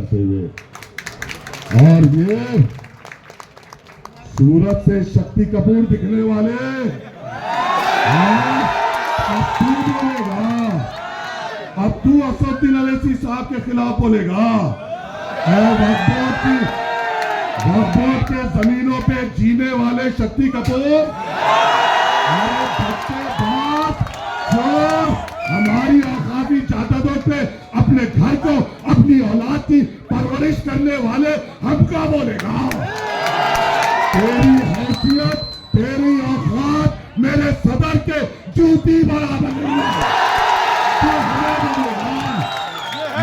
करते हुए। और ये सूरत से शक्ति कपूर दिखने वाले अब तू बोलेगा, अब तू असदुद्दीन अवैसी साहब के खिलाफ बोलेगा। वक्फ बोर्ड के जमीनों पे जीने वाले शक्ति कपूर, हमारी औकाती जायदादों पे अपने घर को, अपनी औलाद की परवरिश करने वाले हमका बोलेगा। तेरी हैसियत, तेरी औकात मेरे सदर के जूती बराबर नहीं है। तो हमें बोलेगा,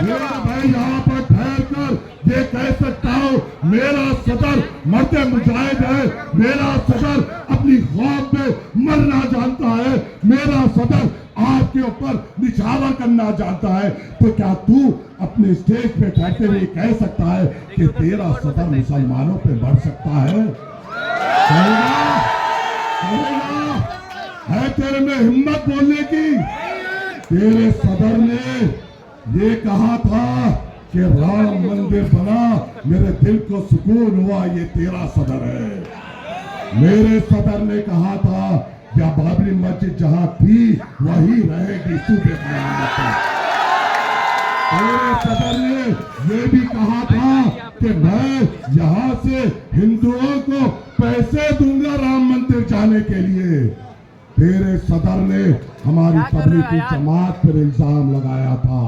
मेरा भाई यहाँ पर ठहर कर ये कह सकता हूँ, मेरा सदर मरते मुजाहिद है, मेरा सदर अपनी खौफ में मरना जानता है, मेरा सदर आपके ऊपर निछावर करना जानता है। तो क्या तू अपने स्टेज पे ठहरते हुए कह सकता है कि तेरा सदर मुसलमानों पे बढ़ सकता है? है तेरे में हिम्मत बोलने की? तेरे सदर ने ये कहा था कि राम मंदिर बना, मेरे दिल को सुकून हुआ, ये तेरा सदर है। मेरे सदर ने कहा था या बाबरी मस्जिद जहां थी वही रहेगी सूबे में। तेरे सदर ने ये भी कहा था कि मैं यहाँ से हिंदुओं को पैसे दूंगा राम मंदिर जाने के लिए। तेरे सदर ने हमारी तबलीगी जमात पर इल्जाम लगाया था।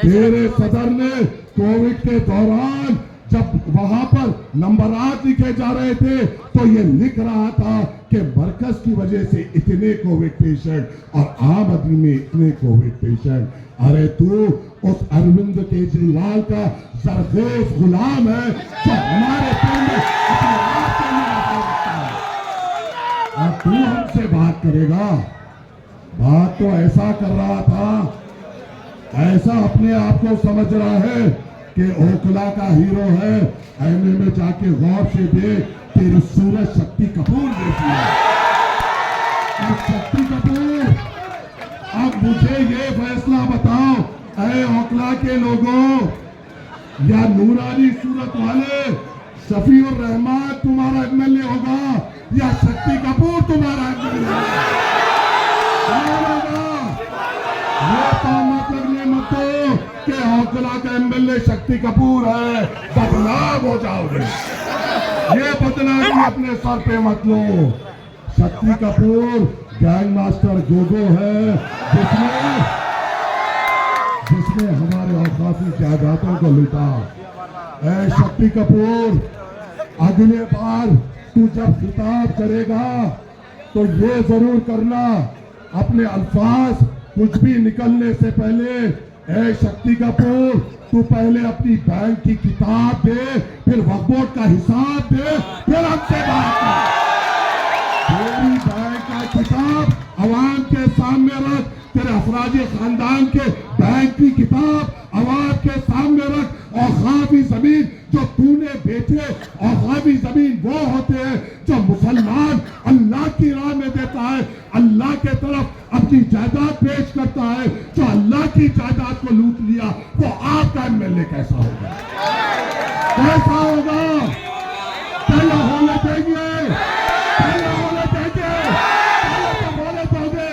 तेरे सदर ने कोविड के दौरान जब वहां पर नंबरात लिखे जा रहे थे तो ये लिख रहा था कि मरकज की वजह से इतने कोविड पेशेंट और आम आदमी में इतने कोविड पेशेंट। अरे तू उस अरविंद केजरीवाल का सरखेज गुलाम है जो हमारे अपने आप के लिए रखता है। और तू हमसे बात करेगा? बात तो ऐसा कर रहा था, ऐसा अपने आप को समझ रहा है कि ओखला का हीरो है। ऐने में जाके गौर से देख, तेरी सूरत शक्ति कपूर जैसी है। अब शक्ति कपूर, अब मुझे ये फैसला बताओ, ऐ ओखला के लोगों या नूरानी सूरत वाले, शफीउर रहमान तुम्हारा एमएलए होगा या शक्ति कपूर तुम्हारा एमएलए होगा? ये तो मतलब मत दो कि ओखला का एमएलए शक्ति कपूर है, बदनाम हो जाओगे। ये बदनामी अपने सर पे मत लो। शक्ति कपूर गैंग मास्टर गोगो है जिसने हमारे औकाती जायदादों को लूटा। ऐ शक्ति कपूर, अगले बार तू जब खिताब करेगा तो ये जरूर करना, अपने अल्फाज कुछ भी निकलने से पहले, ऐ शक्ति कपूर, तू पहले अपनी बैंक की किताब दे, फिर वक्फ बोर्ड का हिसाब दे, फिर हमसे बात कर। तेरी बैंक का किताब अवाम के सामने रख, तेरे अफराजी खानदान के बैंक की किताब अवाम के सामने रख। औकाफी जमीन जो तूने बेचे, औकाफी जमीन वो होते हैं जो मुसलमान अल्लाह की राह में देता है, अल्लाह के तरफ अपनी जायदाद पेश करता है। जो अल्लाह की जायदाद को लूट लिया वो आपका एमएलए कैसा होगा? कैसा होगा? पहले होने देंगे, पहले होने देंगे, पहले तो होने दोगे।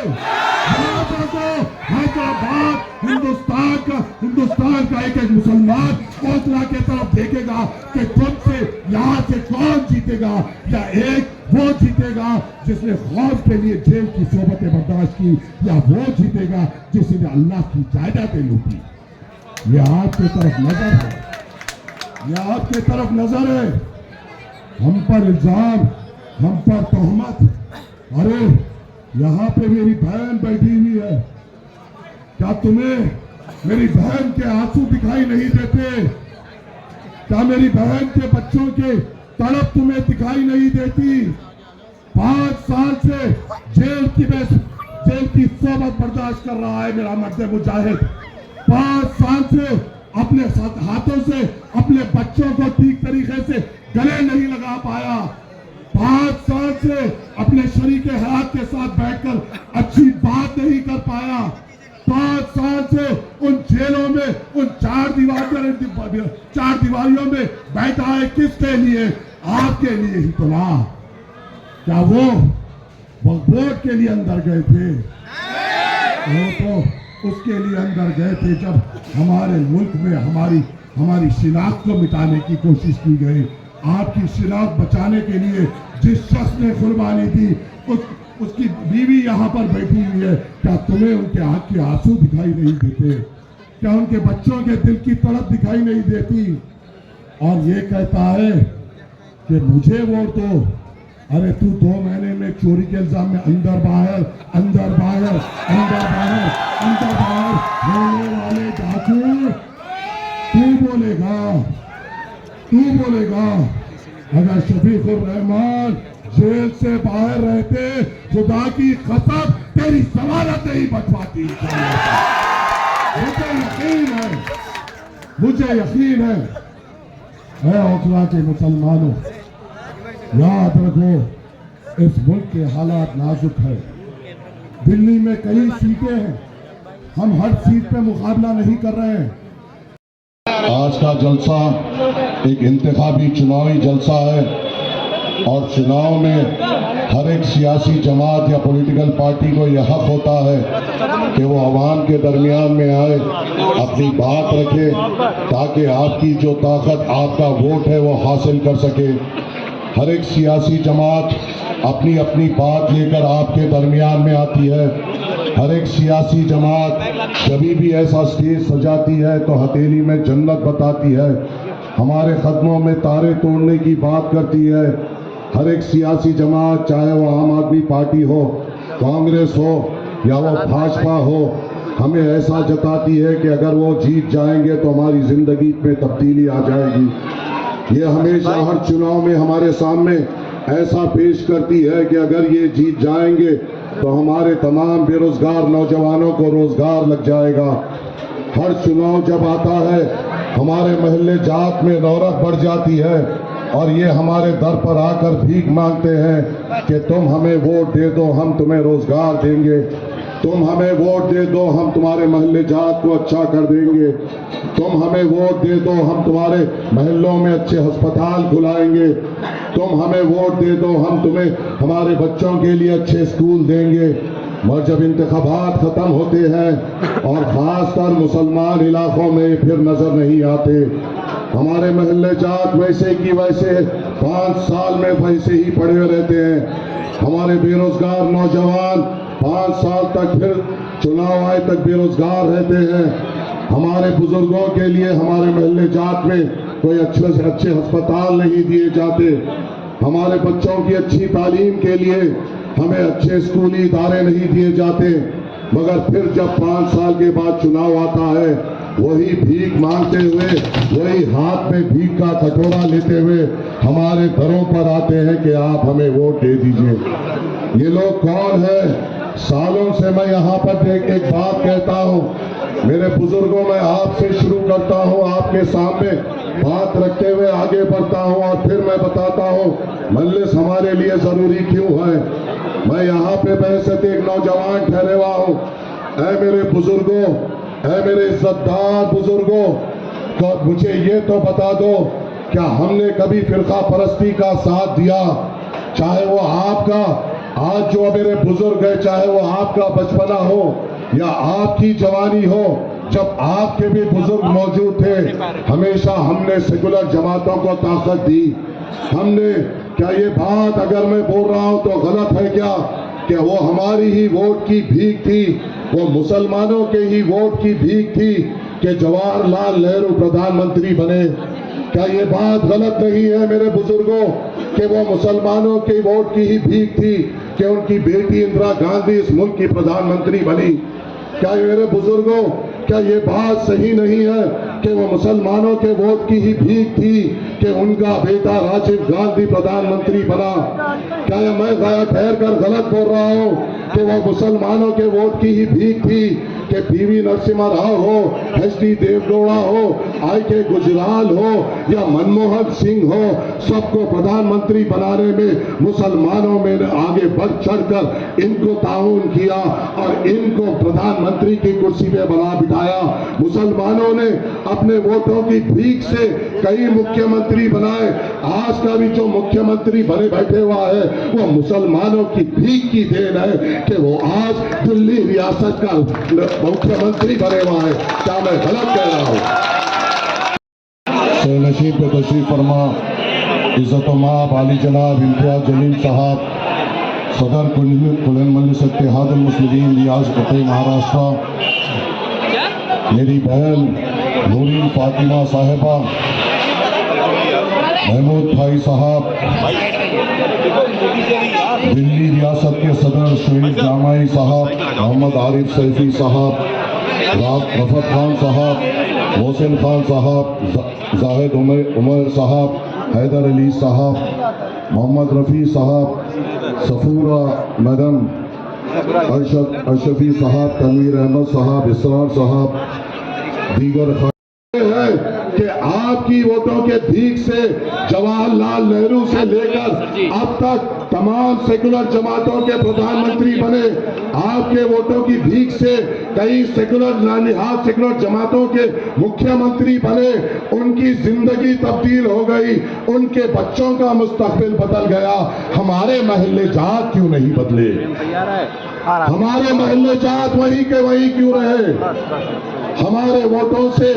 हैदराबाद हिंदुस्तान का एक एक मुसलमान ओखला के तरफ देखेगा कि तुमसे यहाँ से कौन जीतेगा, या एक वो जीतेगा जिसने खौफ के लिए जेल की सोबतें बर्दाश्त की, या वो जीतेगा जिसने अल्लाह की जायदादें लूटी। ये आपके तरफ नजर है, ये आपके तरफ नजर है। हम पर इल्जाम, हम पर तोहमत। अरे यहाँ पे मेरी बहन बैठी हुई है, क्या तुम्हें मेरी बहन के आंसू दिखाई नहीं देते? क्या मेरी बहन के बच्चों के तड़प तुम्हें दिखाई नहीं देती? 5 साल से जेल की सोबत बर्दाश्त कर रहा है मेरा मर्द मुजाहिद। 5 साल से अपने हाथों से अपने बच्चों को ठीक तरीके से गले नहीं लगा पाया। 5 साल से अपने शरीके हयात के साथ बैठकर अच्छी बात नहीं कर पाया। 5 साल से उन जेलों में, उन चार दीवारियों में बैठा है। किसके लिए? आपके लिए ही तो ना। क्या वो वोट के लिए अंदर गए थे? वो तो उसके लिए अंदर गए थे जब हमारे मुल्क में हमारी शिनाख्त को मिटाने की कोशिश की गई। आपकी शिनाख्त बचाने के लिए जिस शख्स ने कुर्बानी दी, उसकी बीवी यहाँ पर बैठी हुई है। क्या तुम्हें उनके आंख के आंसू दिखाई नहीं देते? क्या उनके बच्चों के दिल की तड़प दिखाई नहीं देती? और ये कहता है कि मुझे वोट दो। अरे तू 2 महीने में चोरी के इल्जाम में अंदर बाहर होने वाले डाकू, तू बोलेगा। अगर शफीकुर रहमान जेल से बाहर रहते, खुदा की कसम तेरी जमानत नहीं बचवाती। मुझे यकीन है ओखला के मुसलमानों, याद रखो इस मुल्क के हालात नाजुक है। दिल्ली में कई सीटें हैं, हम हर सीट पे मुकाबला नहीं कर रहे हैं। आज का जलसा एक इंतखाबी चुनावी जलसा है और चुनाव में हर एक सियासी जमात या पॉलिटिकल पार्टी को यह हक होता है कि वो आवाम के दरमियान में आए, अपनी बात रखे, ताकि आपकी जो ताकत, आपका वोट है वो हासिल कर सके। हर एक सियासी जमात अपनी अपनी बात लेकर आपके दरमियान में आती है। हर एक सियासी जमात कभी भी ऐसा स्टेज सजाती है तो हथेली में जन्नत बताती है, हमारे कदमों में तारे तोड़ने की बात करती है। हर एक सियासी जमात, चाहे वो आम आदमी पार्टी हो, कांग्रेस हो या वो भाजपा हो, हमें ऐसा जताती है कि अगर वो जीत जाएंगे तो हमारी जिंदगी में तब्दीली आ जाएगी। ये हमेशा हर चुनाव में हमारे सामने ऐसा पेश करती है कि अगर ये जीत जाएंगे तो हमारे तमाम बेरोजगार नौजवानों को रोजगार लग जाएगा। हर चुनाव जब आता है हमारे महल्ले जात में रौनक बढ़ जाती है और ये हमारे दर पर आकर भीख मांगते हैं कि तुम हमें वोट दे दो, हम तुम्हें रोजगार देंगे। तुम हमें वोट दे दो, हम तुम्हारे महल्ले जात को अच्छा कर देंगे। तुम हमें वोट दे दो, हम तुम्हारे महल्लों में अच्छे अस्पताल खुलाएंगे। तुम हमें वोट दे दो, हम तुम्हें हमारे बच्चों के लिए अच्छे स्कूल देंगे। मगर जब इंतखाबात खत्म होते हैं और खासकर मुसलमान इलाकों में फिर नजर नहीं आते। हमारे महल्ले जात वैसे की वैसे 5 साल में वैसे ही पड़े रहते हैं। हमारे बेरोजगार नौजवान 5 साल तक फिर चुनाव आए तक बेरोजगार रहते हैं। हमारे बुजुर्गों के लिए हमारे महल्ले जात में कोई अच्छे से अच्छे अस्पताल नहीं दिए जाते। हमारे बच्चों की अच्छी तालीम के लिए हमें अच्छे स्कूली इदारे नहीं दिए जाते। मगर फिर जब 5 साल के बाद चुनाव आता है, वही भीख मांगते हुए, वही हाथ में भीख का कटोरा लेते हुए हमारे घरों पर आते हैं कि आप हमें वोट दे दीजिए। ये लोग कौन है? सालों से मैं यहाँ पर एक बात कहता हूँ। मेरे बुजुर्गों, मैं आपसे शुरू करता हूँ, आपके सामने बात रखते हुए आगे बढ़ता हूँ और फिर मैं बताता हूँ मजलिस हमारे लिए जरूरी क्यों है। मैं यहाँ पे बहसत एक नौजवान ठहरे हुआ हूँ। ऐ मेरे बुजुर्गों, ऐ मेरे इज्जतदार बुजुर्गों, तो मुझे ये तो बता दो, क्या हमने कभी फिरका परस्ती का साथ दिया? चाहे वो आपका आज जो मेरे बुजुर्ग है, चाहे वो आपका बचपना हो या आपकी जवानी हो, जब आपके भी बुजुर्ग मौजूद थे, हमेशा हमने सेकुलर जमातों को ताकत दी। हमने, क्या ये बात अगर मैं बोल रहा हूं तो गलत है क्या कि वो हमारी ही वोट की भीख थी, वो मुसलमानों के ही वोट की भीख थी कि जवाहरलाल नेहरू प्रधानमंत्री बने? क्या ये बात गलत नहीं है मेरे बुजुर्गों कि वो मुसलमानों के वोट की ही भीख थी कि उनकी बेटी इंदिरा गांधी इस मुल्क की प्रधानमंत्री बनी? क्या मेरे बुजुर्गों, क्या ये बात सही नहीं है कि वो मुसलमानों के वोट की ही भीख थी कि उनका बेटा राजीव गांधी प्रधानमंत्री बना? क्या मैं ठहर कर गलत बोल रहा हूँ कि वो मुसलमानों के वोट की ही भीख थी कि पीवी नरसिम्हा राव हो, एचडी देवगौड़ा हो, आईके गुजराल हो या मनमोहन सिंह हो, सबको प्रधानमंत्री बनाने में मुसलमानों में आगे बढ़ चढ़कर इनको ताउन किया और इनको प्रधानमंत्री की कुर्सी पे बना बिठाया। मुसलमानों ने अपने वोटों की भीख से कई मुख्यमंत्री बनाए। आज का भी जो मुख्यमंत्री बने बैठे हुआ है वो मुसलमानों की भीख की देन है कि वो आज दिल्ली रियासत का मुख्यमंत्री बने हुआ है। क्या मैं गलत कह रहा हूं? नशीब पे तशरीफ फरमा इज्जत माब आली जनाब इम्तियाज जलील साहब, सदर कुल्लन मजलिस इत्तेहादुल मुस्लिमीन रियासत महाराष्ट्र, मेरी बहन नूरीन फातिमा साहिबा, महमूद भाई साहब, दिल्ली रियासत के सदर शहीद जामाई साहब, मोहम्मद आरिफ सैफी साहब, रफत खान साहब, मोहसिन खान साहब, जाहिद उमर साहब, हैदर अली साहब, मोहम्मद रफ़ी साहब, सफूरा मैडम, अशरफी साहब, तनवीर अहमद साहब, इसरार साहब, दीगर है कि आपकी वोटों के भीख से जवाहरलाल नेहरू से लेकर अब तक तमाम सेकुलर जमातों के प्रधानमंत्री बने। आपके वोटों की भीख से कई सेकुलर जमातों के मुख्यमंत्री बने। उनकी जिंदगी तब्दील हो गई, उनके बच्चों का मुस्तकबिल बदल गया। हमारे महल्ले जात क्यों नहीं बदले? हमारे महल्ले जात वहीं के वहीं क्यों रहे? हमारे वोटों से